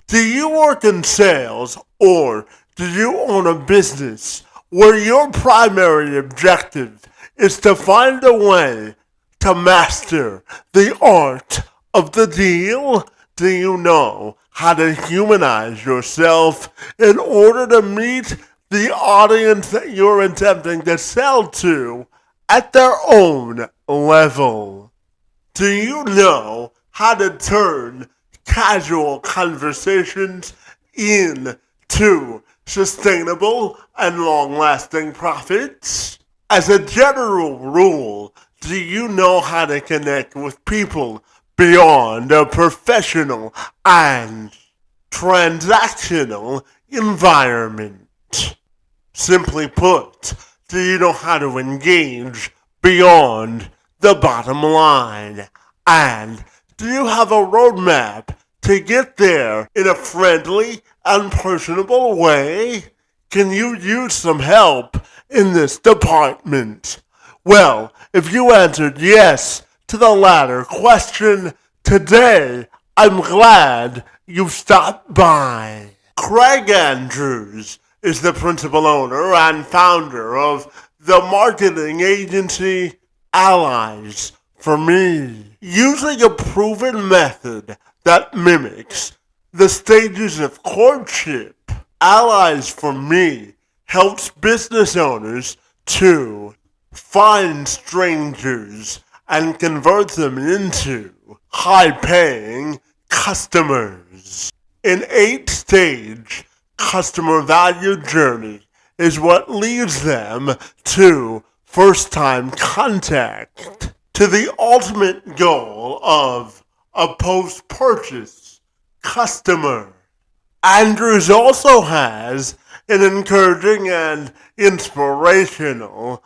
Do you work in sales or do you own a business where your primary objective is to find a way to master the art of the deal? Do you know how to humanize yourself in order to meet the audience that you're attempting to sell to at their own level? Do you know how to turn casual conversations into sustainable and long-lasting profits? As a general rule, do you know how to connect with people beyond a professional and transactional environment? Simply put, do you know how to engage beyond the bottom line? And do you have a roadmap to get there in a friendly and personable way? Can you use some help in this department? Well, if you answered yes to the latter question today, I'm glad you stopped by. Craig Andrews is the principal owner and founder of the marketing agency Allies for Me. Using a proven method that mimics the stages of courtship, Allies for Me helps business owners to find strangers and convert them into high-paying customers. An 8-stage customer value journey is what leads them to first-time contact, to the ultimate goal of a post-purchase customer. Andrews also has an encouraging and inspirational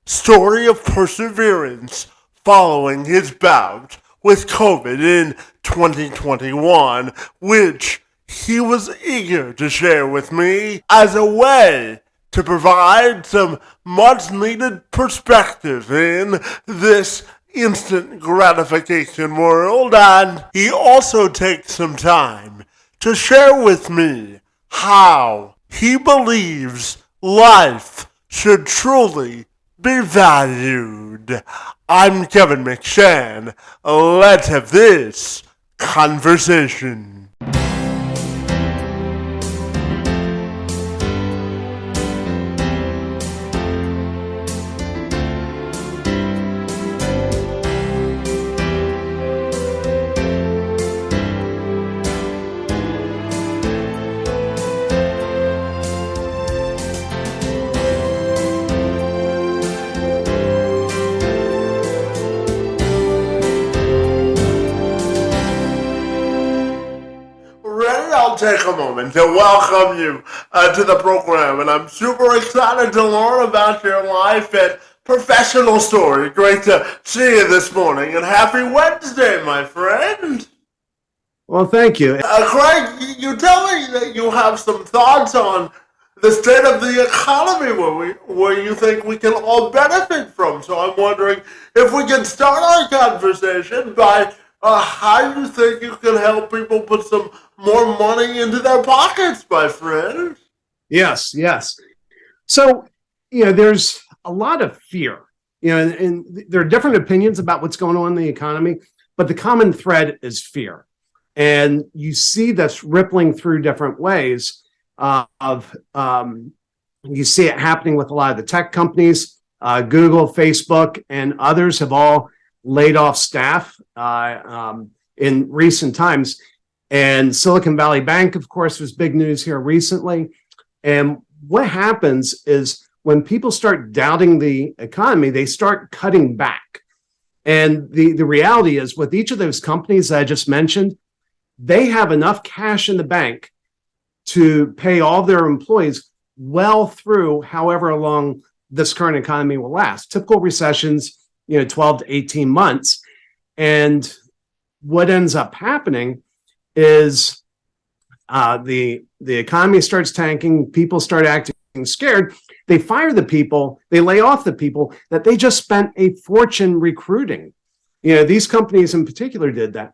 story of perseverance following his bout with COVID in 2021, which he was eager to share with me as a way to provide some much-needed perspective in this instant gratification world. And he also takes some time to share with me how he believes life should truly be valued. I'm Kevin McShann. Let's have this conversation. I'll take a moment to welcome you to the program, and I'm super excited to learn about your life and professional story. Great to see you this morning, and happy Wednesday, my friend. Well, thank you. Craig, you tell me that you have some thoughts on the state of the economy where you think we can all benefit from. So I'm wondering if we can start our conversation by how you think you can help people put some more money into their pockets, my friend. Yes. So, there's a lot of fear, and there are different opinions about what's going on in the economy, but the common thread is fear. And you see that's rippling through different ways you see it happening with a lot of the tech companies. Google, Facebook, and others have all laid off staff in recent times. And Silicon Valley Bank, of course, was big news here recently. And what happens is when people start doubting the economy, they start cutting back. And the reality is with each of those companies that I just mentioned, they have enough cash in the bank to pay all their employees well through however long this current economy will last. Typical recessions, 12 to 18 months. And what ends up happening is the economy starts tanking, people start acting scared, they fire the people, they lay off the people that they just spent a fortune recruiting. These companies in particular did that.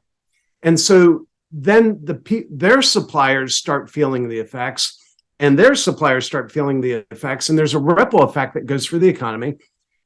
And so then their suppliers start feeling the effects, and their suppliers start feeling the effects, and there's a ripple effect that goes through the economy,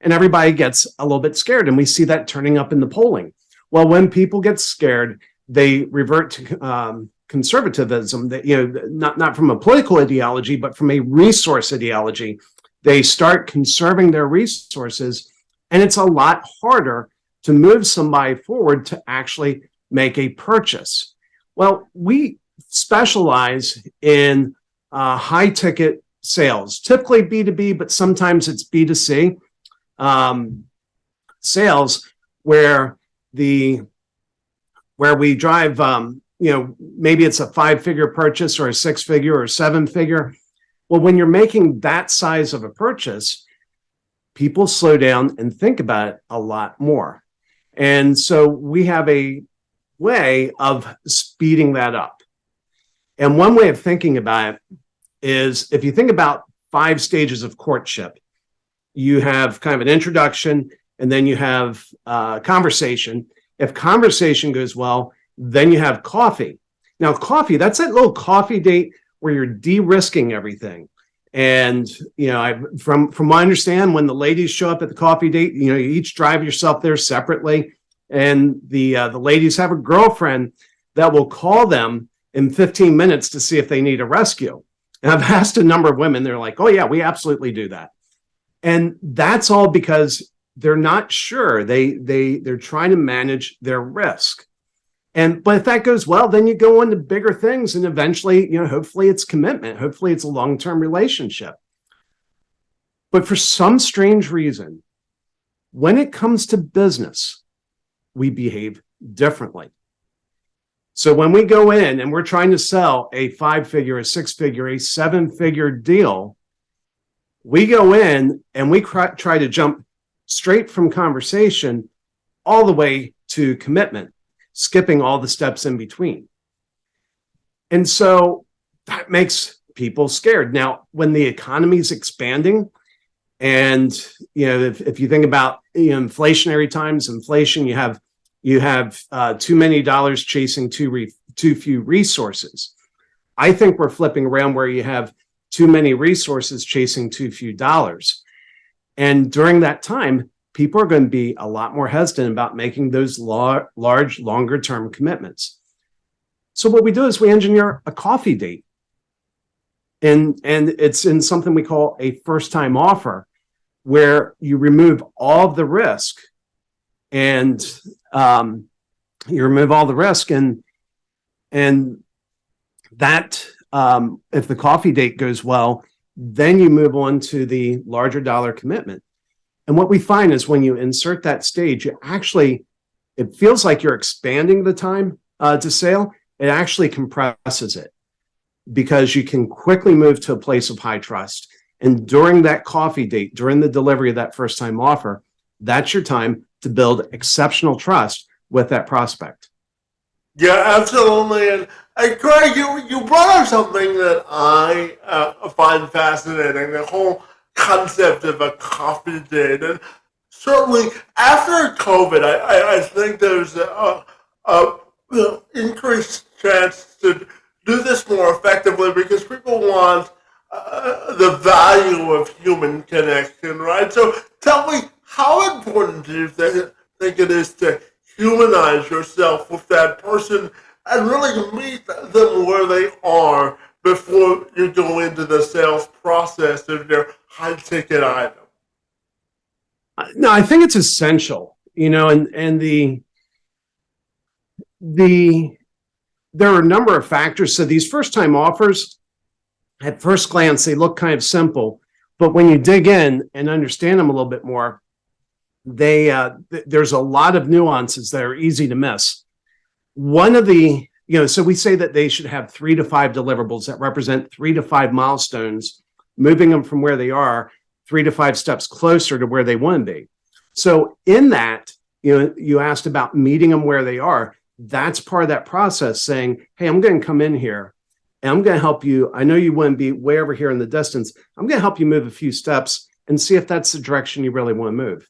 and everybody gets a little bit scared, and we see that turning up in the polling. Well, when people get scared, they revert to conservatism, that, not from a political ideology, but from a resource ideology. They start conserving their resources, and it's a lot harder to move somebody forward to actually make a purchase. Well, we specialize in high ticket sales, typically B2B, but sometimes it's B2C sales, where we drive, maybe it's a 5-figure purchase or a 6-figure or 7-figure. Well, when you're making that size of a purchase, people slow down and think about it a lot more. And so we have a way of speeding that up. And one way of thinking about it is, if you think about 5 stages of courtship, you have kind of an introduction, and then you have conversation. If conversation goes well, then you have coffee. Now, coffee, that's that little coffee date where you're de-risking everything. And, from what I understand, when the ladies show up at the coffee date, you each drive yourself there separately. And the ladies have a girlfriend that will call them in 15 minutes to see if they need a rescue. And I've asked a number of women, they're like, oh yeah, we absolutely do that. And that's all because they're not sure. They're trying to manage their risk. But if that goes well, then you go on to bigger things, and eventually, hopefully it's commitment. Hopefully it's a long-term relationship. But for some strange reason, when it comes to business, we behave differently. So when we go in and we're trying to sell a 5-figure, a 6-figure, a 7-figure deal, we go in and we try to jump straight from conversation all the way to commitment, skipping all the steps in between. And so that makes people scared. Now, when the economy is expanding, and if you think about inflationary times, inflation, you have too many dollars chasing too few resources. I think we're flipping around where you have too many resources chasing too few dollars. And during that time, people are going to be a lot more hesitant about making those large, longer-term commitments. So what we do is we engineer a coffee date. And it's in something we call a first-time offer, where you remove all of the risk. And that if the coffee date goes well, then you move on to the larger dollar commitment. And what we find is when you insert that stage, it feels like you're expanding the time to sale. It actually compresses it, because you can quickly move to a place of high trust. And during that coffee date, during the delivery of that first time offer, that's your time to build exceptional trust with that prospect. Yeah, absolutely. And Greg, you brought up something that I find fascinating, the whole concept of a coffee date. And certainly after COVID, I think there's a increased chance to do this more effectively, because people want the value of human connection, right? So tell me, how important do you think it is to humanize yourself with that person and really meet them where they are before you go into the sales process of your high-ticket item? No, I think it's essential, and there are a number of factors. So these first-time offers, at first glance, they look kind of simple, but when you dig in and understand them a little bit more, there's a lot of nuances that are easy to miss. One of the, so we say that they should have 3 to 5 deliverables that represent 3 to 5 milestones, moving them from where they are 3 to 5 steps closer to where they want to be. So in that, you asked about meeting them where they are. That's part of that process, saying, hey, I'm going to come in here and I'm going to help you. I know you want to be way over here in the distance. I'm going to help you move a few steps and see if that's the direction you really want to move.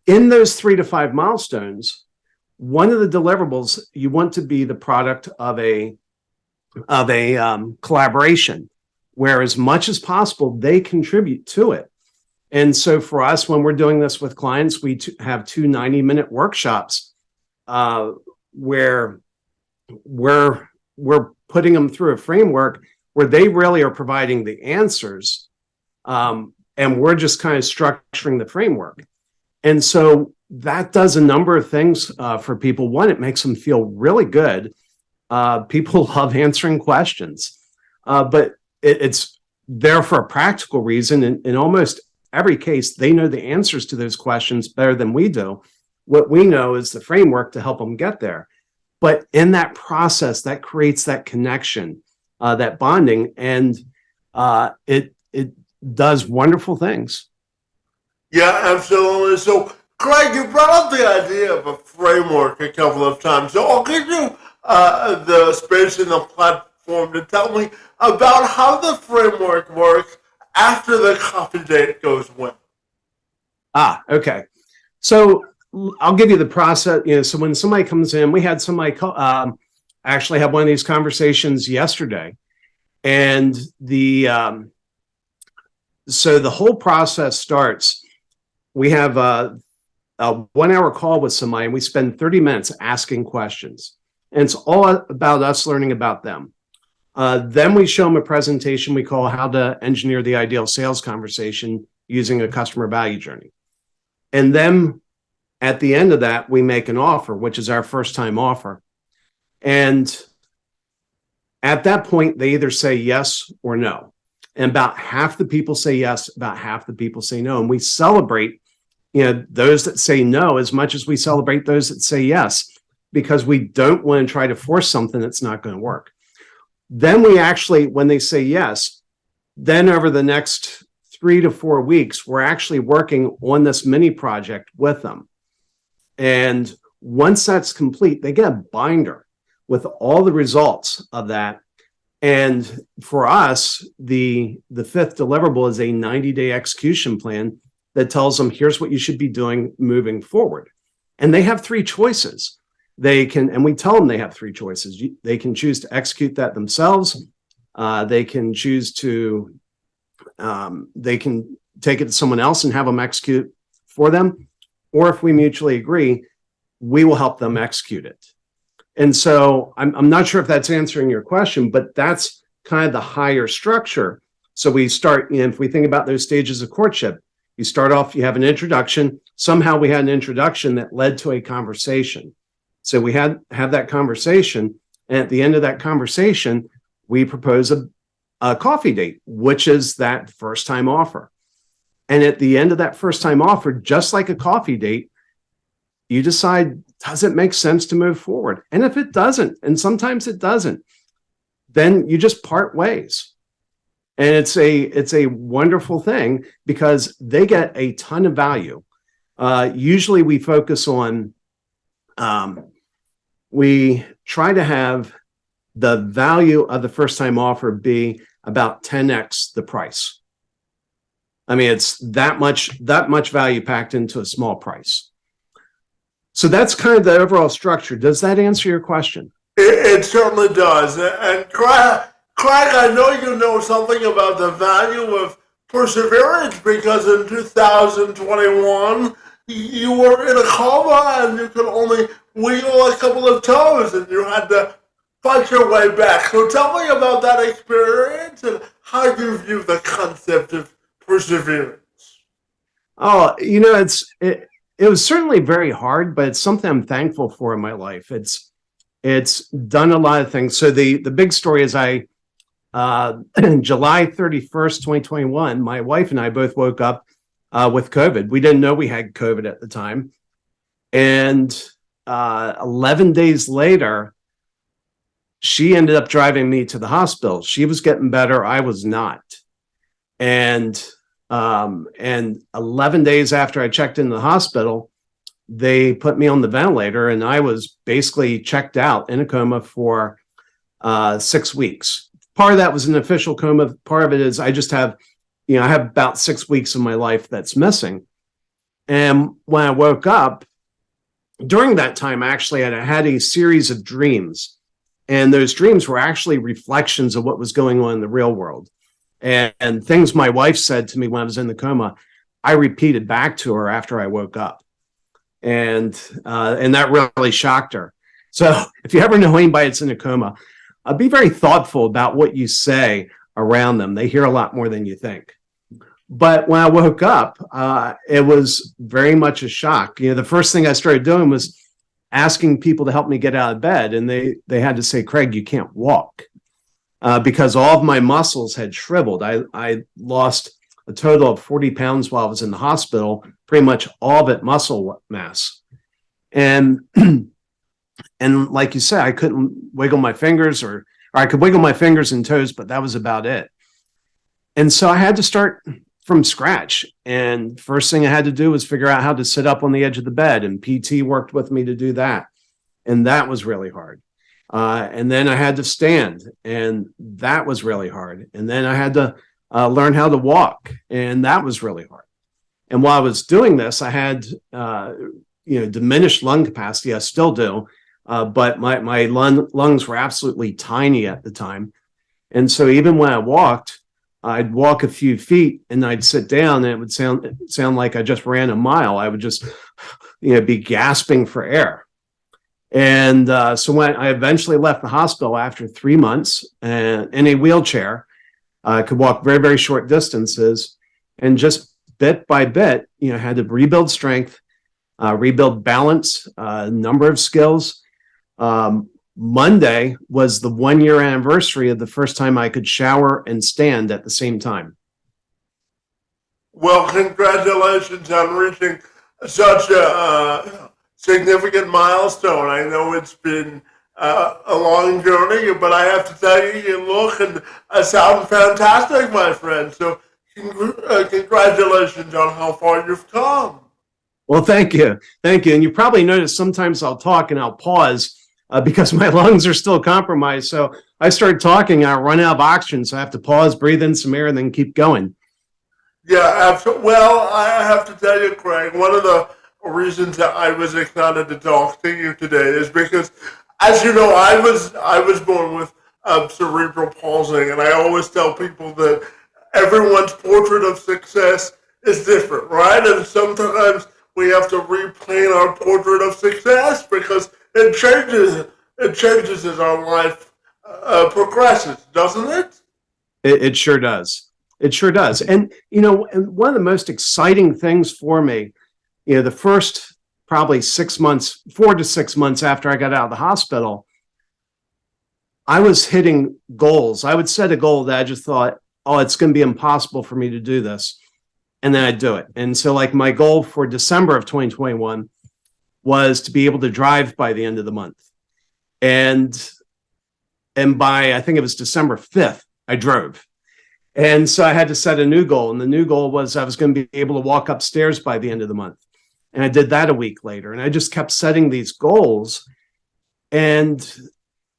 In those 3 to 5 milestones, one of the deliverables, you want to be the product of a collaboration, where as much as possible they contribute to it. And so for us, when we're doing this with clients, we have two 90-minute workshops where we're putting them through a framework where they really are providing the answers, and we're just kind of structuring the framework. And so that does a number of things for people. One, it makes them feel really good. People love answering questions, but it's there for a practical reason. In almost every case, they know the answers to those questions better than we do. What we know is the framework to help them get there. But in that process, that creates that connection, that bonding, and it does wonderful things. Yeah, absolutely. So, Craig, you brought up the idea of a framework a couple of times. So I'll give you the space and the platform to tell me about how the framework works after the coffee date goes well. Okay. So I'll give you the process. So when somebody comes in, we had somebody actually have one of these conversations yesterday, and so the whole process starts. We have a 1 hour call with somebody, and we spend 30 minutes asking questions. And it's all about us learning about them. Then we show them a presentation we call How to Engineer the Ideal Sales Conversation Using a Customer Value Journey. And then at the end of that, we make an offer, which is our first time offer. And at that point, they either say yes or no. And about half the people say yes, about half the people say no. And we celebrate those that say no as much as we celebrate those that say yes, because we don't want to try to force something that's not going to work. Then we actually, when they say yes, then over the next 3 to 4 weeks, we're actually working on this mini project with them. And once that's complete, they get a binder with all the results of that. And for us, the fifth deliverable is a 90-day execution plan that tells them, here's what you should be doing moving forward. And they have 3 choices. They can, and we tell them they have 3 choices. They can choose to execute that themselves. They can choose to, they can take it to someone else and have them execute for them. Or if we mutually agree, we will help them execute it. And so I'm not sure if that's answering your question, but that's kind of the higher structure. So we start, if we think about those stages of courtship, you start off, you have an introduction. Somehow we had an introduction that led to a conversation. So we have that conversation. And at the end of that conversation, we propose a coffee date, which is that first time offer. And at the end of that first time offer, just like a coffee date, you decide, does it make sense to move forward? And if it doesn't, and sometimes it doesn't, then you just part ways. And it's a wonderful thing because they get a ton of value. Usually we focus on, we try to have the value of the first time offer be about 10x the price. I mean, it's that much value packed into a small price. So that's kind of the overall structure. Does that answer your question? It certainly does. And Craig, I know you know something about the value of perseverance because in 2021, you were in a coma and you could only wiggle a couple of toes and you had to fight your way back. So tell me about that experience and how you view the concept of perseverance. Oh, it was certainly very hard, but it's something I'm thankful for in my life. It's done a lot of things. So the big story is July 31st, 2021, my wife and I both woke up with COVID. We didn't know we had COVID at the time. And 11 days later, she ended up driving me to the hospital. She was getting better. I was not. And 11 days after I checked into the hospital, they put me on the ventilator and I was basically checked out in a coma for 6 weeks. Part of that was an official coma. Part of it is I just have, I have about 6 weeks of my life that's missing. And when I woke up, during that time, actually, I had a series of dreams. And those dreams were actually reflections of what was going on in the real world. And things my wife said to me when I was in the coma, I repeated back to her after I woke up. And that really shocked her. So if you ever know anybody that's in a coma, be very thoughtful about what you say around them. They hear a lot more than you think. But when I woke up, it was very much a shock. You know, the first thing I started doing was asking people to help me get out of bed. And they had to say, Craig, you can't walk, because all of my muscles had shriveled. I lost a total of 40 pounds while I was in the hospital, pretty much all of it muscle mass. And and like you said, I couldn't wiggle my fingers, or I could wiggle my fingers and toes, but that was about it. And so I had to start from scratch. And first thing I had to do was figure out how to sit up on the edge of the bed, and PT worked with me to do that. And that was really hard. And then I had to stand, and that was really hard. And then I had to learn how to walk, and that was really hard. And while I was doing this, I had diminished lung capacity. I still do, but my lungs were absolutely tiny at the time. And so even when I walked, I'd walk a few feet and I'd sit down, and it would sound like I just ran a mile. I would just, be gasping for air. And so when I eventually left the hospital after 3 months in a wheelchair, I could walk very, very short distances, and just bit by bit, had to rebuild strength, rebuild balance, number of skills. Monday was the 1-year anniversary of the first time I could shower and stand at the same time. Well, congratulations on reaching such a significant milestone. I know it's been a long journey, but I have to tell you, you look and sound fantastic, my friend. So congratulations on how far you've come. Well, thank you. Thank you. And you probably noticed sometimes I'll talk and I'll pause because my lungs are still compromised. So I start talking, I run out of oxygen. So I have to pause, breathe in some air, and then keep going. Yeah, absolutely. Well, I have to tell you, Craig, one of the reasons that I was excited to talk to you today is because, as you know, I was born with cerebral palsy, and I always tell people that everyone's portrait of success is different, right? And sometimes we have to repaint our portrait of success because it changes as our life progresses, doesn't it? It sure does. It sure does. And, and one of the most exciting things for me, the first probably 6 months, 4 to 6 months after I got out of the hospital, I was hitting goals. I would set a goal that I just thought, oh, it's going to be impossible for me to do this. And then I'd do it. And so like my goal for December of 2021 was to be able to drive by the end of the month. And by, I think it was December 5th, I drove. And so I had to set a new goal. And the new goal was I was going to be able to walk upstairs by the end of the month. And I did that a week later. And I just kept setting these goals. And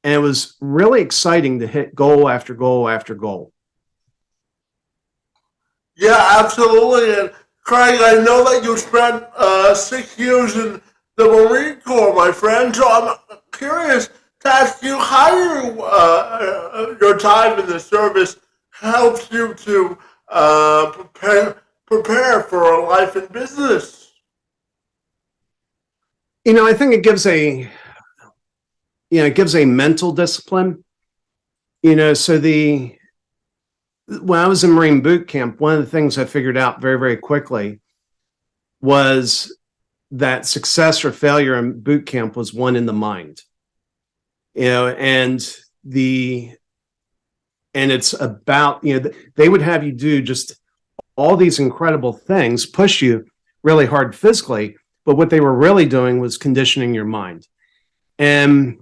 it was really exciting to hit goal after goal after goal. Yeah, absolutely. And Craig, I know that you spent 6 years in the Marine Corps, my friend. So I'm curious to ask you how your time in the service helps you to prepare for a life in business. I think it gives a mental discipline. So when I was in Marine boot camp, one of the things I figured out very, very quickly was that success or failure in boot camp was won in the mind. And it's about, they would have you do just all these incredible things, push you really hard physically, but what they were really doing was conditioning your mind. And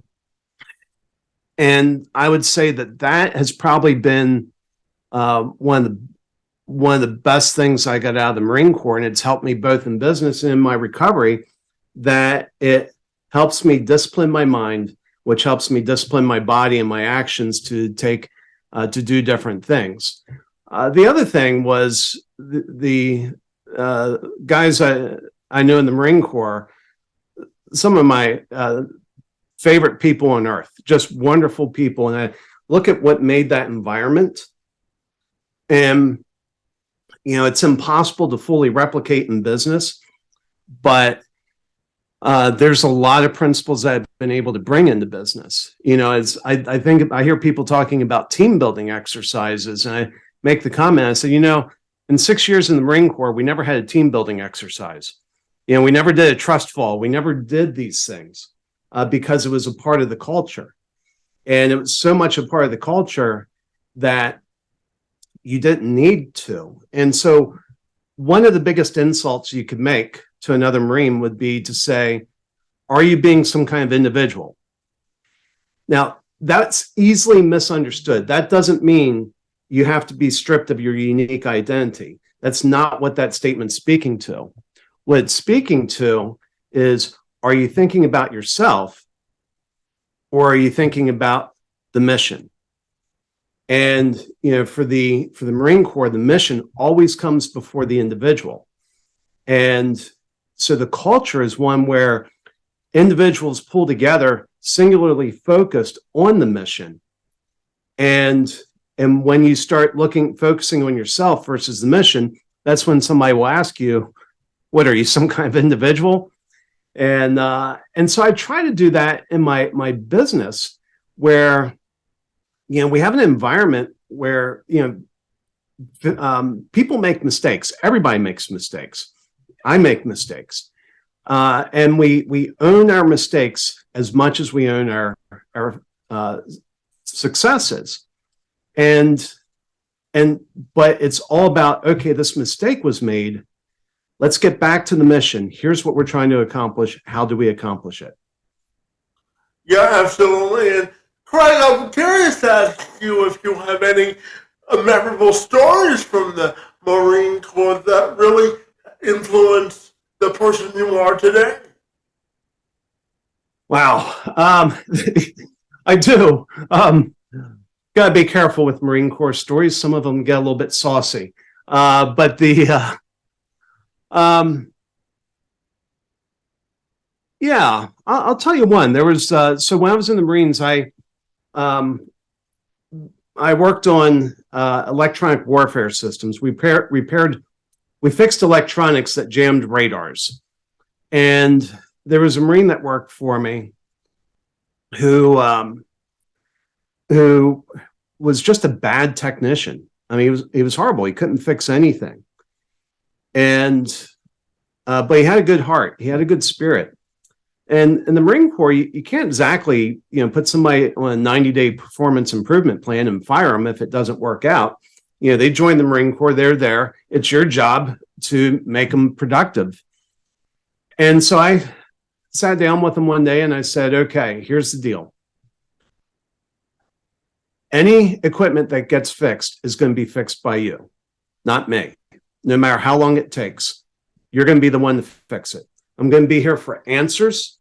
I would say that has probably been one of the best things I got out of the Marine Corps, and it's helped me both in business and in my recovery, that it helps me discipline my mind, which helps me discipline my body and my actions to do different things. The other thing was the guys I knew in the Marine Corps, some of my favorite people on earth, just wonderful people. And I look at what made that environment. And, it's impossible to fully replicate in business, but there's a lot of principles that I've been able to bring into business. As I think I hear people talking about team building exercises, and I make the comment, I say, in 6 years in the Marine Corps, we never had a team building exercise. We never did a trust fall. We never did these things because it was a part of the culture. And it was so much a part of the culture that you didn't need to. And so one of the biggest insults you could make to another Marine would be to say, are you being some kind of individual? Now, that's easily misunderstood. That doesn't mean you have to be stripped of your unique identity. That's not what that statement's speaking to. What it's speaking to is, are you thinking about yourself, or are you thinking about the mission? And, for the Marine Corps, the mission always comes before the individual. And so the culture is one where individuals pull together, singularly focused on the mission. And when you start focusing on yourself versus the mission, that's when somebody will ask you, what are you, some kind of individual? And so I try to do that in my business, where we have an environment where people make mistakes. Everybody makes mistakes. I make mistakes, and we own our mistakes as much as we own our successes. But it's all about, okay, this mistake was made. Let's get back to the mission. Here's what we're trying to accomplish. How do we accomplish it? Yeah, absolutely. And Craig, I'm curious to ask you if you have any memorable stories from the Marine Corps that really influenced the person you are today. Wow. I do. Got to be careful with Marine Corps stories. Some of them get a little bit saucy. But yeah, I'll tell you one. There was, so when I was in the Marines, I worked on electronic warfare systems. We fixed electronics that jammed radars. And there was a Marine that worked for me who was just a bad technician. I mean, he was horrible. He couldn't fix anything. But he had a good heart. He had a good spirit. And in the Marine Corps, you can't exactly, put somebody on a 90-day performance improvement plan and fire them if it doesn't work out. They join the Marine Corps. They're there. It's your job to make them productive. And so I sat down with them one day and I said, okay, here's the deal. Any equipment that gets fixed is going to be fixed by you, not me. No matter how long it takes, you're going to be the one to fix it. I'm going to be here for answers,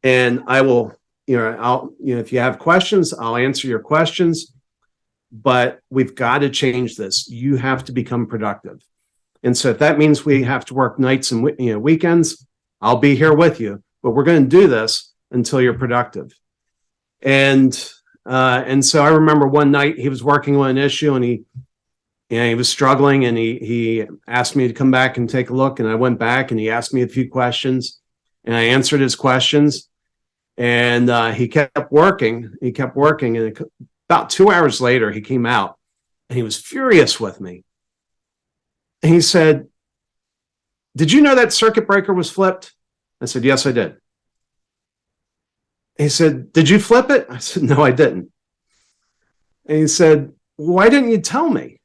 and I will, if you have questions, I'll answer your questions, but we've got to change this. You have to become productive. And so if that means we have to work nights and weekends, I'll be here with you, but we're going to do this until you're productive. And so I remember one night he was working on an issue, and he was struggling, and he asked me to come back and take a look. And I went back and he asked me a few questions and I answered his questions, and he kept working. And about 2 hours later, he came out and he was furious with me. And he said, "Did you know that circuit breaker was flipped?" I said, "Yes, I did." He said, "Did you flip it?" I said, "No, I didn't." And he said, "Why didn't you tell me?"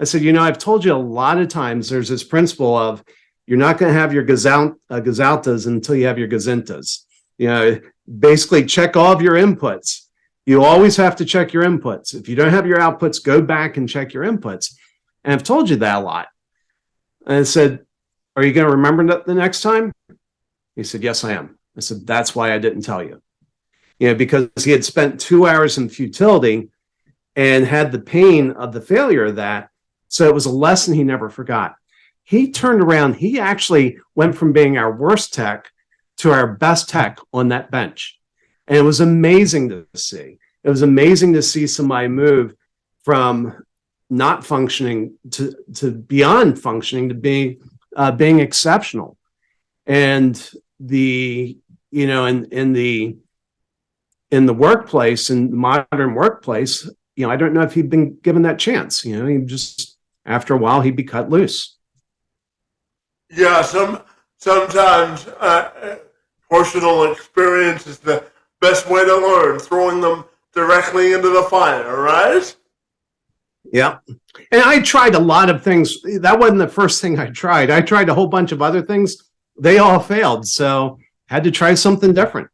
I said, I've told you a lot of times there's this principle of you're not going to have your gazaltas until you have your gazintas. Basically check all of your inputs. You always have to check your inputs. If you don't have your outputs, go back and check your inputs. And I've told you that a lot. And I said, "Are you going to remember that the next time?" He said, "Yes, I am." I said, "That's why I didn't tell you." Because he had spent 2 hours in futility and had the pain of the failure of that. So it was a lesson he never forgot. He turned around. He actually went from being our worst tech to our best tech on that bench. And it was amazing to see. It was amazing to see somebody move from not functioning to beyond functioning to being exceptional. And in the workplace, in the modern workplace, I don't know if he'd been given that chance. He just, after a while, he'd be cut loose. Yeah, sometimes personal experience is the best way to learn, throwing them directly into the fire, right? Yeah. And I tried a lot of things. That wasn't the first thing I tried. I tried a whole bunch of other things. They all failed. So had to try something different.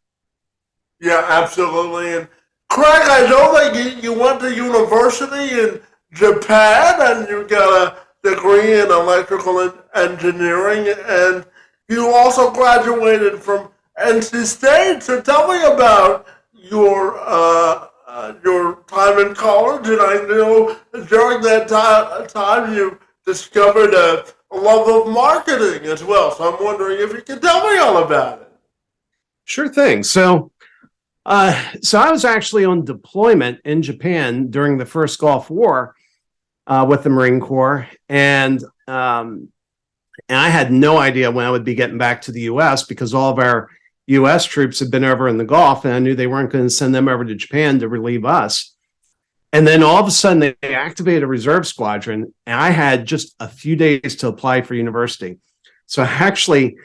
Yeah, absolutely. And Craig, I know that you went to university in Japan and you got a degree in electrical engineering, and you also graduated from NC State. So tell me about your time in college. And I know during that time you discovered a love of marketing as well. So I'm wondering if you can tell me all about it. Sure thing. So I was actually on deployment in Japan during the first Gulf War with the Marine Corps, and I had no idea when I would be getting back to the U.S. because all of our U.S. troops had been over in the Gulf, and I knew they weren't going to send them over to Japan to relieve us. And then all of a sudden, they activated a reserve squadron, and I had just a few days to apply for university. So I actually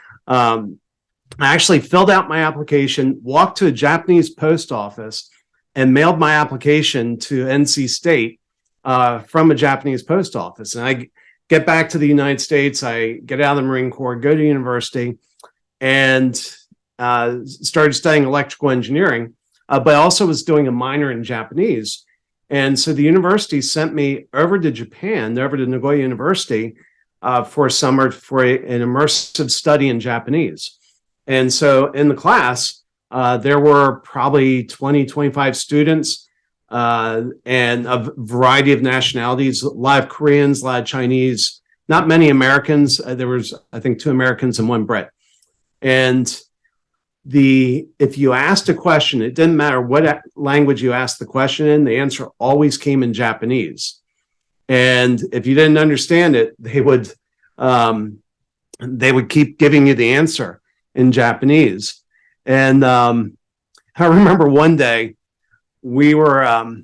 filled out my application, walked to a Japanese post office, and mailed my application to NC State from a Japanese post office. And I get back to the United States, I get out of the Marine Corps, go to university, and started studying electrical engineering, but I also was doing a minor in Japanese. And so the university sent me over to Japan, over to Nagoya University for a summer for an immersive study in Japanese. And so in the class, there were probably 20, 25 students and a variety of nationalities, a lot of Koreans, a lot of Chinese, not many Americans. There was, I think, 2 Americans and 1 Brit. And if you asked a question, it didn't matter what language you asked the question in, the answer always came in Japanese. And if you didn't understand it, they would keep giving you the answer in Japanese. And I remember one day we were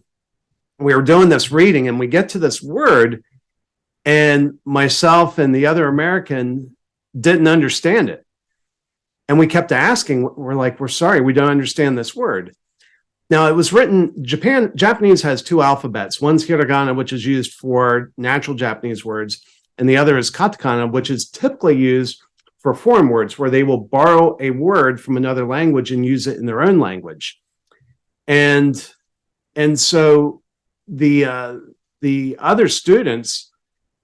doing this reading, and we get to this word, and myself and the other American didn't understand it. And we kept asking, we're sorry, we don't understand this word. Now, it was written, Japanese has 2 alphabets. One's hiragana, which is used for natural Japanese words, and the other is katakana, which is typically used for foreign words, where they will borrow a word from another language and use it in their own language. And so the other students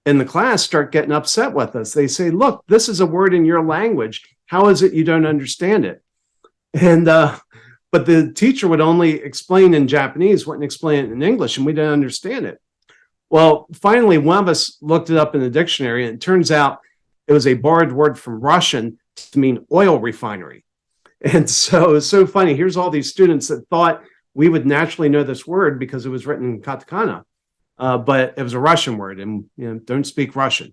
in the class start getting upset with us. They say, look, this is a word in your language. How is it you don't understand it? And but the teacher would only explain in Japanese, wouldn't explain it in English, and we didn't understand it. Well, finally, one of us looked it up in the dictionary, and it turns out it was a borrowed word from Russian to mean oil refinery. And so it was so funny. Here's all these students that thought we would naturally know this word because it was written in katakana, but it was a Russian word, and don't speak Russian.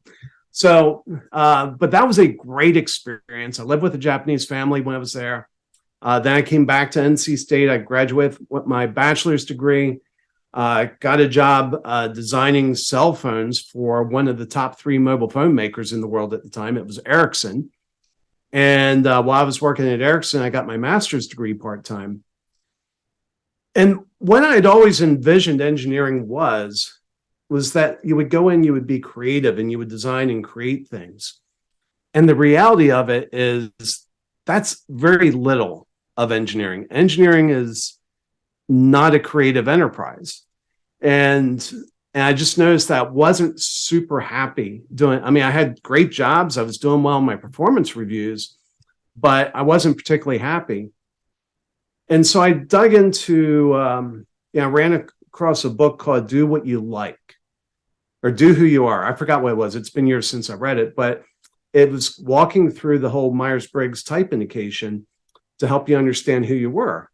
So, but that was a great experience. I lived with a Japanese family when I was there. Then I came back to NC State. I graduated with my bachelor's degree. Got a job designing cell phones for one of the top 3 mobile phone makers in the world at the time. It was Ericsson. And while I was working at Ericsson, I got my master's degree part-time. And what I'd always envisioned engineering was that you would go in, you would be creative, and you would design and create things. And the reality of it is that's very little of engineering. Engineering is not a creative enterprise. And I just noticed that I wasn't super happy doing. I mean, I had great jobs. I was doing well in my performance reviews, but I wasn't particularly happy. And so I dug into, I ran across a book called Do What You Like, or Do Who You Are. I forgot what it was. It's been years since I read it, but it was walking through the whole Myers-Briggs type indication to help you understand who you were.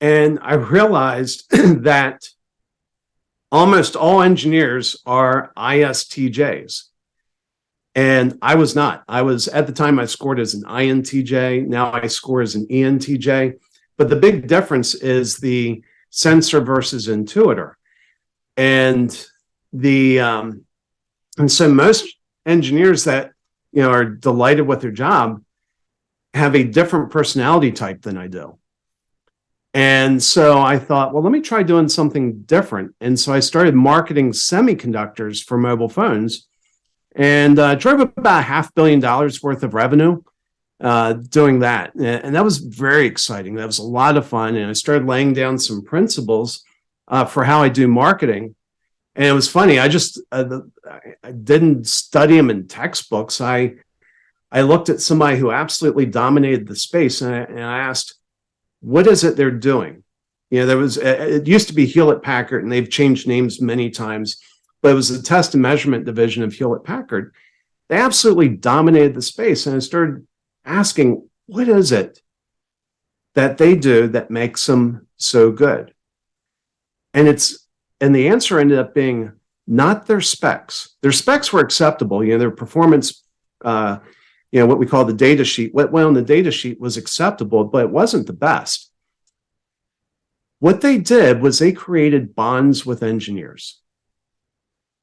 And I realized that almost all engineers are ISTJs. And I was not. I was, at the time, I scored as an INTJ. Now I score as an ENTJ. But the big difference is the sensor versus intuitor. And so most engineers that, are delighted with their job have a different personality type than I do. And so I thought, well, let me try doing something different. And so I started marketing semiconductors for mobile phones, and drove about $500 million worth of revenue doing that. And that was very exciting. That was a lot of fun. And I started laying down some principles for how I do marketing. And it was funny. I didn't study them in textbooks. I looked at somebody who absolutely dominated the space, and I asked, what is it they're doing? It used to be Hewlett Packard, and they've changed names many times, but it was the test and measurement division of Hewlett Packard. They absolutely dominated the space. And I started asking, what is it that they do that makes them so good? And the answer ended up being not their specs. Their specs were acceptable. Their performance, what we call the data sheet, what went on the data sheet was acceptable, but it wasn't the best. What they did was they created bonds with engineers.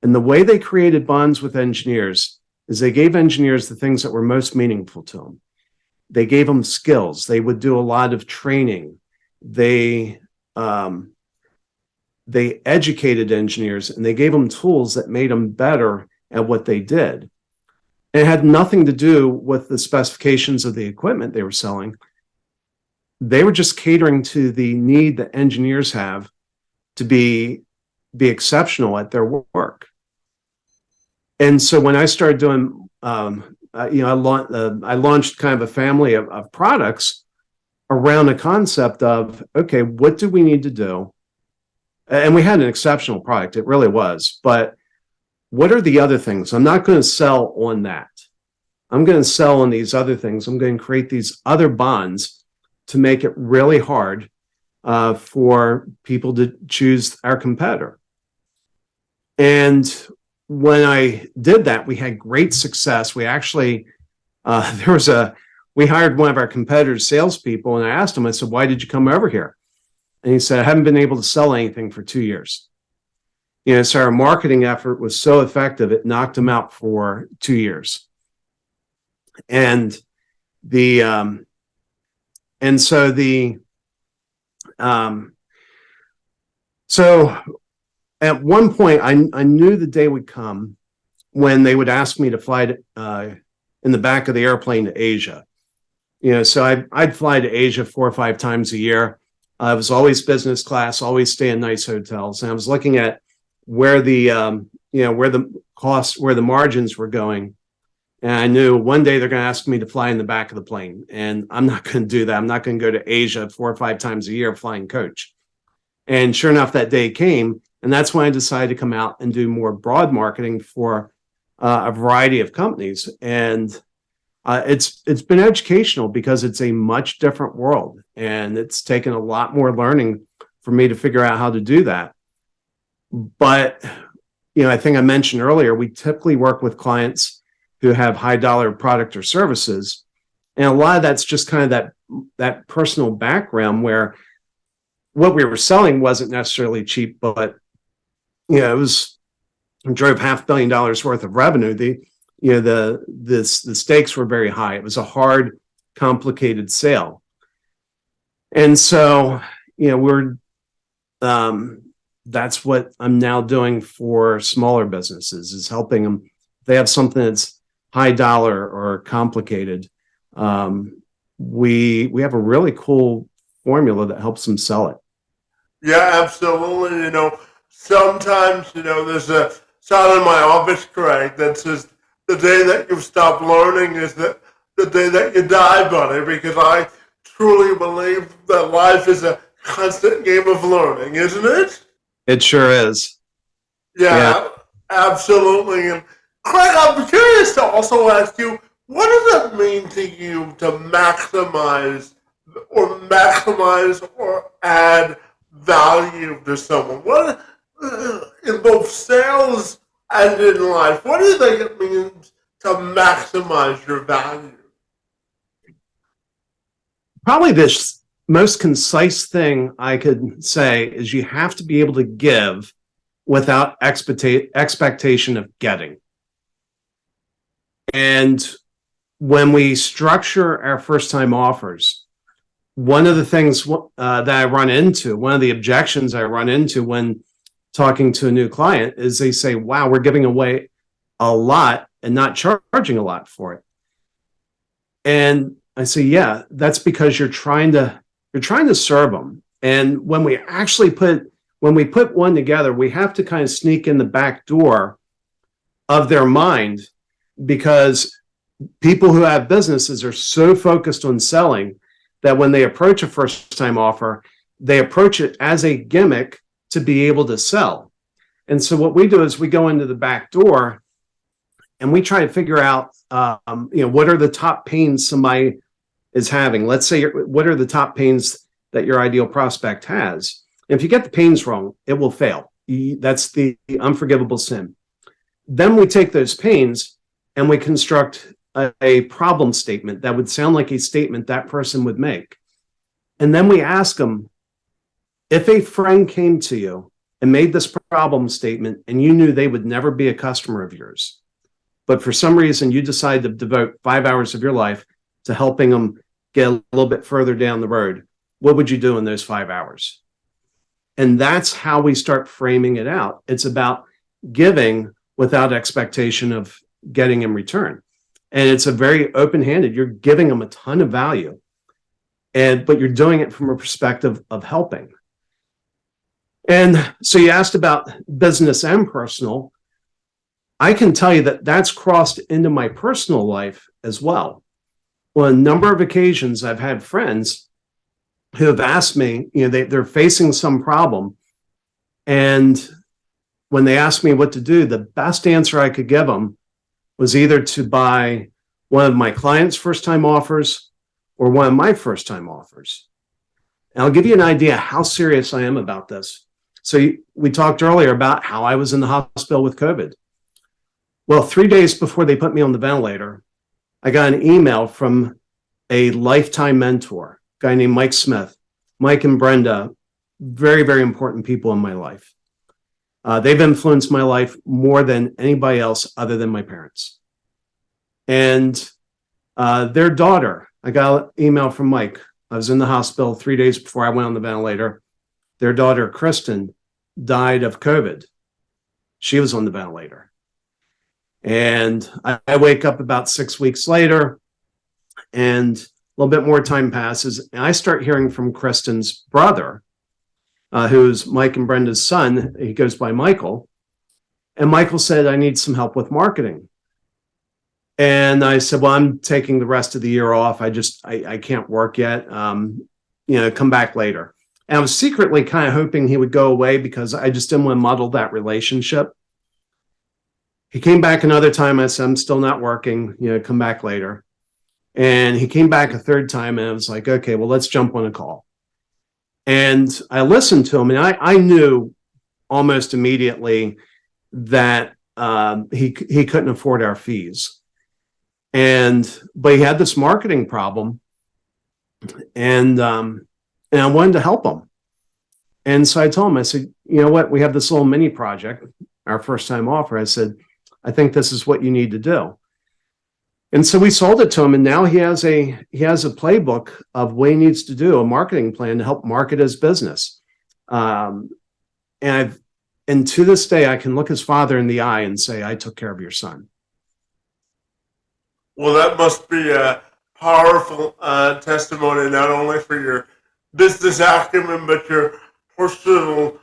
And the way they created bonds with engineers is they gave engineers the things that were most meaningful to them. They gave them skills. They would do a lot of training. They educated engineers, and they gave them tools that made them better at what they did. And it had nothing to do with the specifications of the equipment they were selling. They were just catering to the need that engineers have to be exceptional at their work. And so when I started doing, I launched kind of a family of products around the concept of, okay, what do we need to do? And we had an exceptional product. It really was. But what are the other things? I'm not going to sell on that. I'm going to sell on these other things. I'm going to create these other bonds to make it really hard for people to choose our competitor. And when I did that, we had great success. We actually, we hired one of our competitors' salespeople, and I asked him, I said, why did you come over here? And he said, I haven't been able to sell anything for 2 years. So our marketing effort was so effective, it knocked him out for 2 years. And so at one point, I knew the day would come when they would ask me to fly in the back of the airplane to Asia. So I'd fly to Asia 4 or 5 times a year. I was always business class, always stay in nice hotels. And I was looking at where the margins were going. And I knew one day they're going to ask me to fly in the back of the plane. And I'm not going to do that. I'm not going to go to Asia 4 or 5 times a year flying coach. And sure enough, that day came. And that's when I decided to come out and do more broad marketing for a variety of companies. And it's been educational because it's a much different world. And it's taken a lot more learning for me to figure out how to do that. But, I think I mentioned earlier, we typically work with clients who have high dollar product or services. And a lot of that's just kind of that personal background where what we were selling wasn't necessarily cheap, but, it drove $500 million worth of revenue. The stakes were very high. It was a hard, complicated sale. And so, that's what I'm now doing for smaller businesses, is helping them. If they have something that's high dollar or complicated, we have a really cool formula that helps them sell it. Yeah, absolutely. Sometimes, there's a sign in my office, Craig, that says the day that you stop learning is the day that you die, buddy, because I truly believe that life is a constant game of learning, isn't it? It sure is. Yeah. Absolutely. And Craig, I'm curious to also ask you, what does it mean to you to maximize or maximize or add value to someone? What in both sales and in life, what do you think it means to maximize your value? Probably this most concise thing I could say is you have to be able to give without expectation of getting. And when we structure our first time offers, one of the things that I run into, one of the objections I run into when talking to a new client is they say, wow, we're giving away a lot and not charging a lot for it. And I say, yeah, that's because you're trying to serve them. And when we put one together, we have to kind of sneak in the back door of their mind, because people who have businesses are so focused on selling that when they approach a first time offer, they approach it as a gimmick to be able to sell. And so what we do is we go into the back door and we try to figure out, what are the top pains somebody is having. Let's say, what are the top pains that your ideal prospect has? And if you get the pains wrong, it will fail. That's the unforgivable sin. Then we take those pains and we construct a problem statement that would sound like a statement that person would make. And then we ask them, if a friend came to you and made this problem statement and you knew they would never be a customer of yours, but for some reason you decide to devote 5 hours of your life to helping them get a little bit further down the road, what would you do in those 5 hours? And that's how we start framing it out. It's about giving without expectation of getting in return. And it's a very open-handed, you're giving them a ton of value, but you're doing it from a perspective of helping. And so you asked about business and personal. I can tell you that that's crossed into my personal life as well. On a number of occasions, I've had friends who have asked me, they're facing some problem. And when they asked me what to do, the best answer I could give them was either to buy one of my clients' first-time offers or one of my first-time offers. And I'll give you an idea how serious I am about this. So we talked earlier about how I was in the hospital with COVID. Well, 3 days before they put me on the ventilator, I got an email from a lifetime mentor, a guy named Mike Smith. Mike and Brenda, very, very important people in my life. They've influenced my life more than anybody else other than my parents. And their daughter, I got an email from Mike. I was in the hospital 3 days before I went on the ventilator. Their daughter, Kristen, died of COVID. She was on the ventilator. And I wake up about 6 weeks later, and a little bit more time passes, and I start hearing from Kristen's brother, who's Mike and Brenda's son. He goes by Michael. And Michael said, I need some help with marketing. And I said, well, I'm taking the rest of the year off. I can't work yet. Come back later. And I was secretly kind of hoping he would go away because I just didn't want to muddle that relationship. He came back another time. I said, I'm still not working, come back later. And he came back a third time, and I was like, okay, well, let's jump on a call. And I listened to him, and I knew almost immediately that he couldn't afford our fees. But he had this marketing problem, and I wanted to help him. And so I told him, I said, you know what, we have this little mini project, our first time offer. I said, I think this is what you need to do. And so we sold it to him, and now he has a playbook of what he needs to do, a marketing plan to help market his business. And to this day, I can look his father in the eye and say, I took care of your son. Well, that must be a powerful testimony, not only for your business acumen, but your personal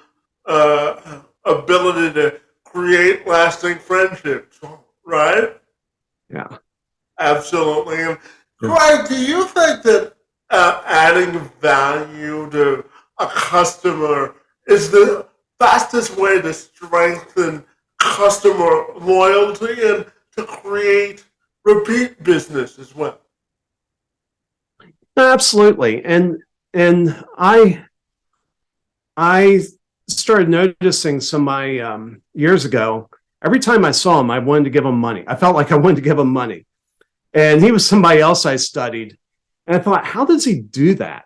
ability to create lasting friendships, right? Yeah. Absolutely. And Craig, do you think that adding value to a customer is the fastest way to strengthen customer loyalty and to create repeat business as well? Absolutely. And I started noticing some my years ago. Every time I saw him, I wanted to give him money. I felt like I wanted to give him money. And he was somebody else I studied. And I thought, how does he do that?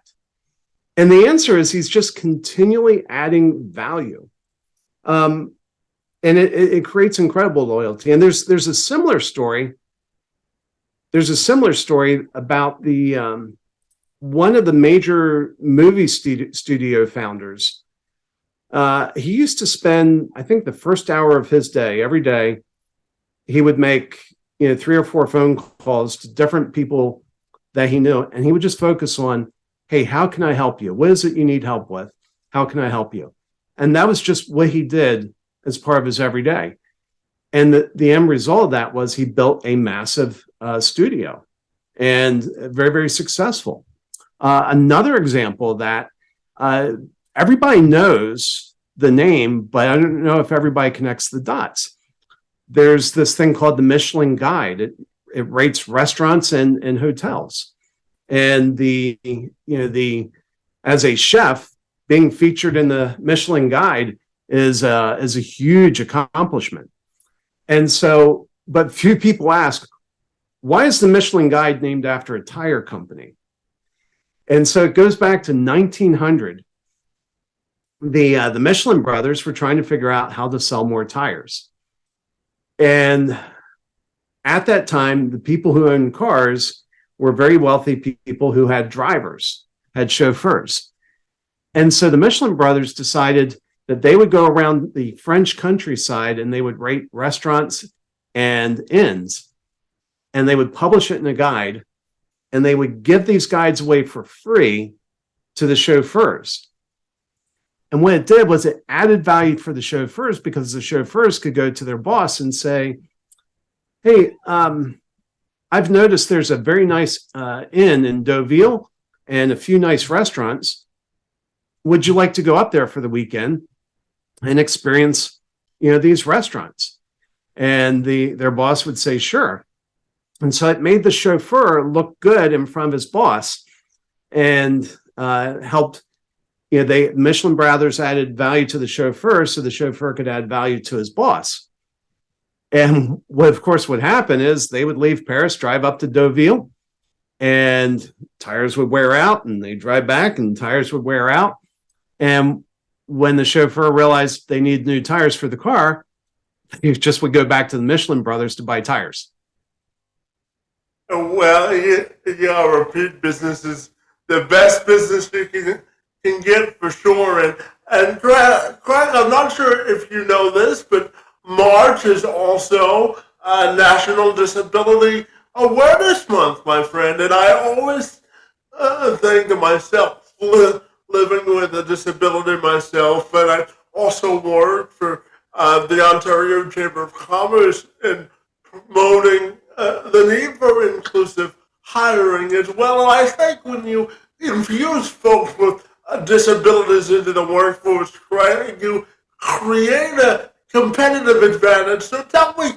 And the answer is he's just continually adding value. And it creates incredible loyalty. And there's a similar story. There's a similar story about the one of the major movie studio founders. He used to spend, I think, the first hour of his day every day. He would make 3 or 4 phone calls to different people that he knew, and he would just focus on, hey, how can I help you? What is it you need help with? How can I help you? And that was just what he did as part of his everyday. And the end result of that was he built a massive studio, and very, very successful. Another example of that, everybody knows the name, but I don't know if everybody connects the dots. There's this thing called the Michelin Guide. It rates restaurants and hotels. And as a chef, being featured in the Michelin Guide is a huge accomplishment. And so, but few people ask, why is the Michelin Guide named after a tire company? And so it goes back to 1900. The Michelin brothers were trying to figure out how to sell more tires. And at that time, the people who owned cars were very wealthy people who had drivers, had chauffeurs. And so the Michelin brothers decided that they would go around the French countryside and they would rate restaurants and inns, and they would publish it in a guide, and they would give these guides away for free to the chauffeurs. And what it did was it added value for the chauffeurs, because the chauffeurs could go to their boss and say, hey, I've noticed there's a very nice inn in Deauville and a few nice restaurants. Would you like to go up there for the weekend and experience, these restaurants? And their boss would say, sure. And so it made the chauffeur look good in front of his boss, and helped, Michelin brothers added value to the chauffeur, so the chauffeur could add value to his boss. And what, of course, would happen is they would leave Paris, drive up to Deauville, and tires would wear out, and they drive back and tires would wear out. And when the chauffeur realized they needed new tires for the car, he just would go back to the Michelin brothers to buy tires. Well, repeat business is the best business you can get for sure. And Craig, I'm not sure if you know this, but March is also National Disability Awareness Month, my friend. And I always think to myself, living with a disability myself, and I also work for the Ontario Chamber of Commerce in promoting the need for inclusive hiring as well. And I think when you infuse folks with disabilities into the workforce, right, you create a competitive advantage. So tell me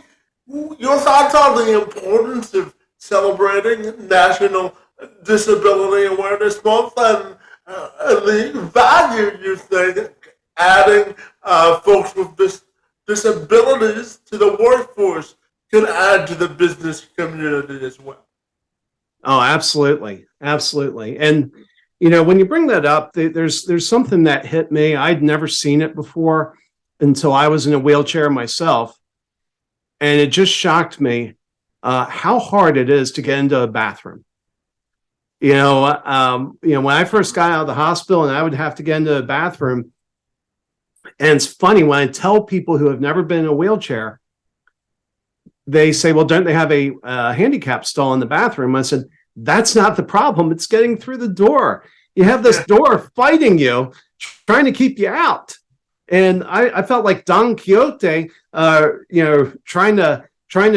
your thoughts on the importance of celebrating National Disability Awareness Month, and the value you think adding folks with disabilities to the workforce can add to the business community as well. Oh, absolutely. Absolutely. And, when you bring that up, there's something that hit me. I'd never seen it before until I was in a wheelchair myself. And it just shocked me how hard it is to get into a bathroom. When I first got out of the hospital and I would have to get into a bathroom, and it's funny when I tell people who have never been in a wheelchair, they say, well, don't they have a handicap stall in the bathroom? I said, that's not the problem. It's getting through the door. You have this door fighting you, trying to keep you out. And I felt like Don Quixote, trying to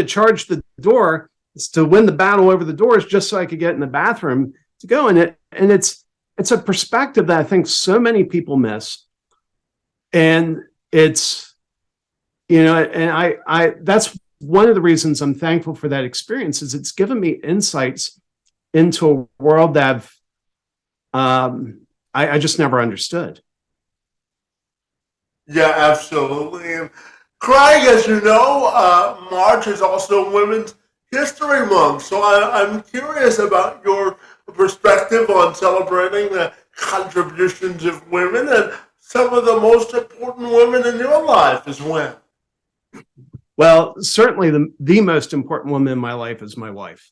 charge the door to win the battle over the doors just so I could get in the bathroom to go in it. And it's a perspective that I think so many people miss. And it's, and I that's one of the reasons I'm thankful for that experience, is it's given me insights into a world that I just never understood. Yeah, absolutely. And Craig, as you know, March is also Women's History Month. So I'm curious about your perspective on celebrating the contributions of women and some of the most important women in your life as well. Well, certainly the most important woman in my life is my wife.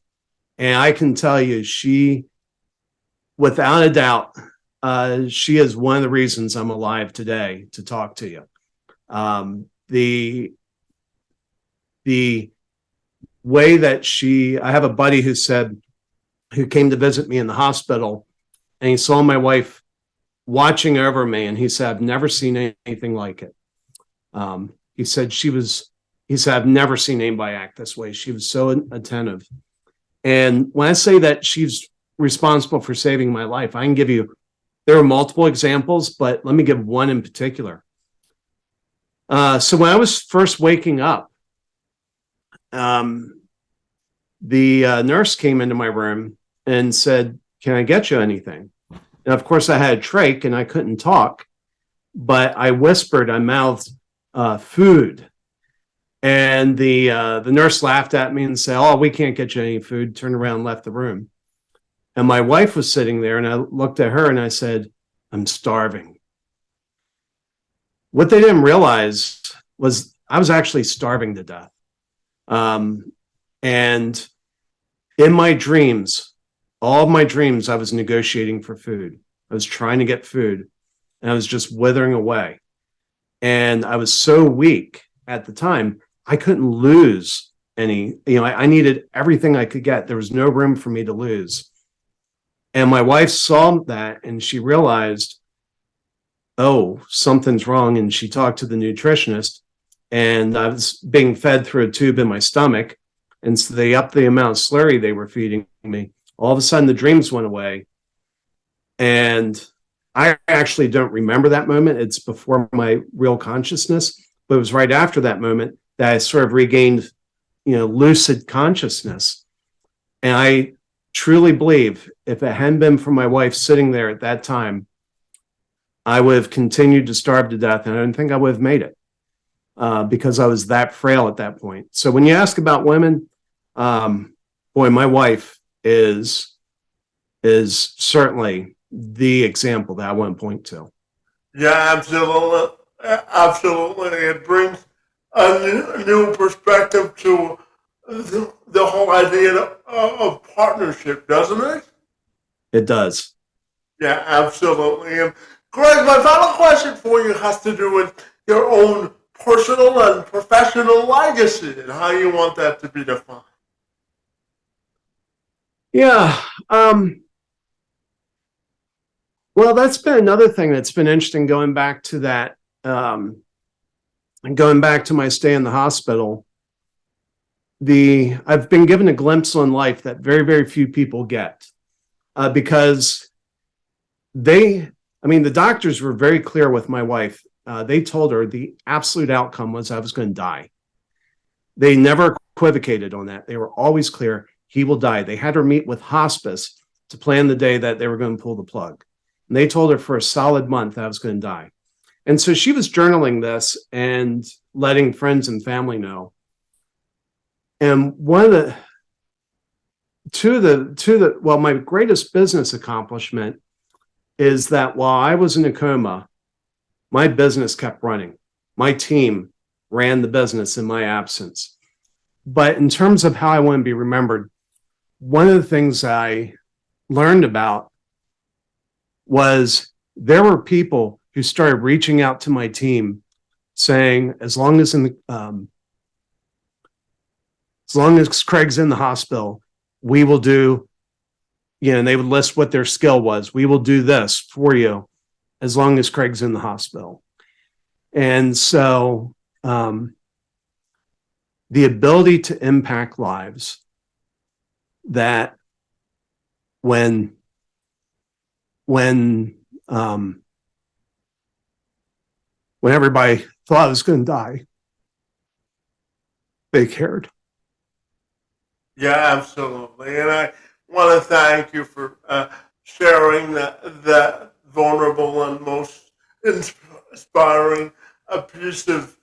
And I can tell you, she, without a doubt, she is one of the reasons I'm alive today to talk to you. The way that I have a buddy who came to visit me in the hospital, and he saw my wife watching over me, and he said, I've never seen anything like it. He said, I've never seen anybody act this way. She was so attentive. And when I say that she's responsible for saving my life, I can give you, there are multiple examples, but let me give one in particular. So when I was first waking up, the nurse came into my room and said, can I get you anything? And of course I had a trach and I couldn't talk, but I whispered, I mouthed food. And the nurse laughed at me and said, oh, we can't get you any food. Turned around and left the room. And my wife was sitting there and I looked at her and I said, I'm starving. What they didn't realize was I was actually starving to death. And in my dreams, all of my dreams, I was negotiating for food. I was trying to get food and I was just withering away. And I was so weak at the time, I couldn't lose any, I needed everything I could get. There was no room for me to lose. And my wife saw that and she realized, oh, something's wrong. And she talked to the nutritionist and I was being fed through a tube in my stomach. And so they upped the amount of slurry they were feeding me. All of a sudden the dreams went away. And I actually don't remember that moment. It's before my real consciousness, but it was right after that moment that I sort of regained, lucid consciousness. And I truly believe if it hadn't been for my wife sitting there at that time, I would have continued to starve to death. And I don't think I would have made it because I was that frail at that point. So when you ask about women, boy, my wife is certainly the example that I want to point to. Yeah, absolutely. Absolutely. It brings a new perspective to the whole idea of partnership, doesn't it? It does. Yeah, absolutely. And Greg, my final question for you has to do with your own personal and professional legacy and how you want that to be defined. Yeah. Well, that's been another thing that's been interesting going back to that, and going back to my stay in the hospital. I've been given a glimpse on life that very, very few people get because the doctors were very clear with my wife. They told her the absolute outcome was I was going to die. They never equivocated on that. They were always clear, he will die. They had her meet with hospice to plan the day that they were going to pull the plug. And they told her for a solid month I was going to die. And so she was journaling this and letting friends and family know. And my greatest business accomplishment is that while I was in a coma, my business kept running. My team ran the business in my absence. But in terms of how I want to be remembered, one of the things I learned about was there were people who started reaching out to my team saying, as long as Craig's in the hospital, we will do, and they would list what their skill was. We will do this for you as long as Craig's in the hospital. And so the ability to impact lives that when everybody thought I was going to die, they cared. Yeah, absolutely. And I want to thank you for sharing that vulnerable and most inspiring a piece of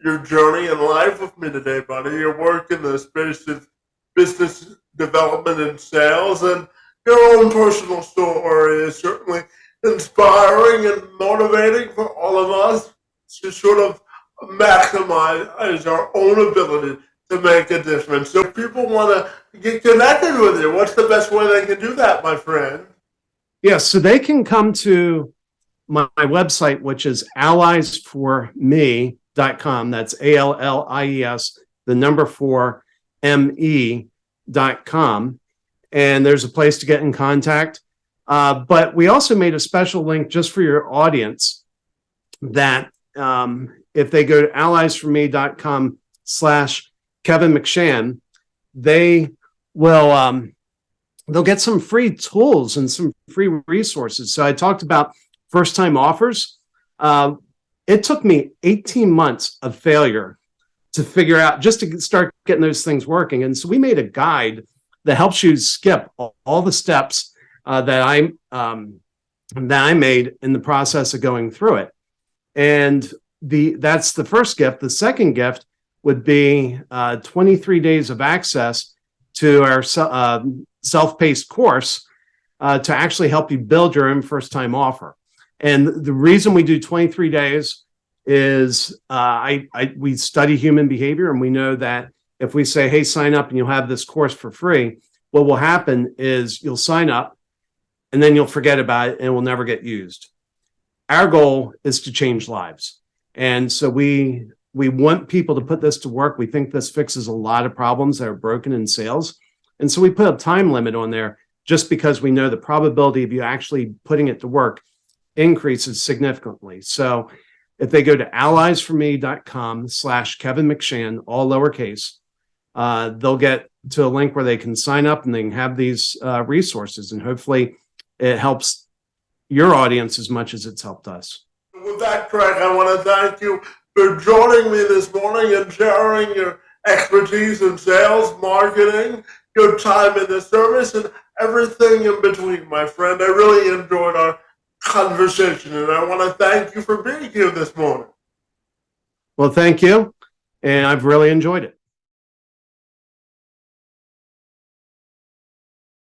your journey in life with me today, buddy. Your work in the space of business development and sales, and your own personal story is certainly inspiring and motivating for all of us to sort of maximize our own ability to make a difference. So if people want to get connected with you, what's the best way they can do that, my friend? Yes, so they can come to my website, which is alliesforme.com. That's ALLIES, the number 4 ME.com. And there's a place to get in contact. But we also made a special link just for your audience that if they go to alliesforme.com/Kevin McShann, they will they'll get some free tools and some free resources. So I talked about first-time offers. It took me 18 months of failure to figure out, just to start getting those things working. And so we made a guide that helps you skip all the steps that I made in the process of going through it. And that's the first gift. The second gift would be 23 days of access to our self-paced course to actually help you build your own first-time offer. And the reason we do 23 days is we study human behavior, and we know that if we say, hey, sign up and you'll have this course for free, what will happen is you'll sign up and then you'll forget about it and it will never get used. Our goal is to change lives. And so we want people to put this to work. We think this fixes a lot of problems that are broken in sales. And so we put a time limit on there just because we know the probability of you actually putting it to work increases significantly. So if they go to alliesforme.com/Kevin McShann, all lowercase, they'll get to a link where they can sign up and they can have these resources. And hopefully it helps your audience as much as it's helped us. With that, Craig, I want to thank you for joining me this morning and sharing your expertise in sales, marketing, your time in the service, and everything in between, my friend. I really enjoyed our conversation, and I want to thank you for being here this morning. Well, thank you, and I've really enjoyed it.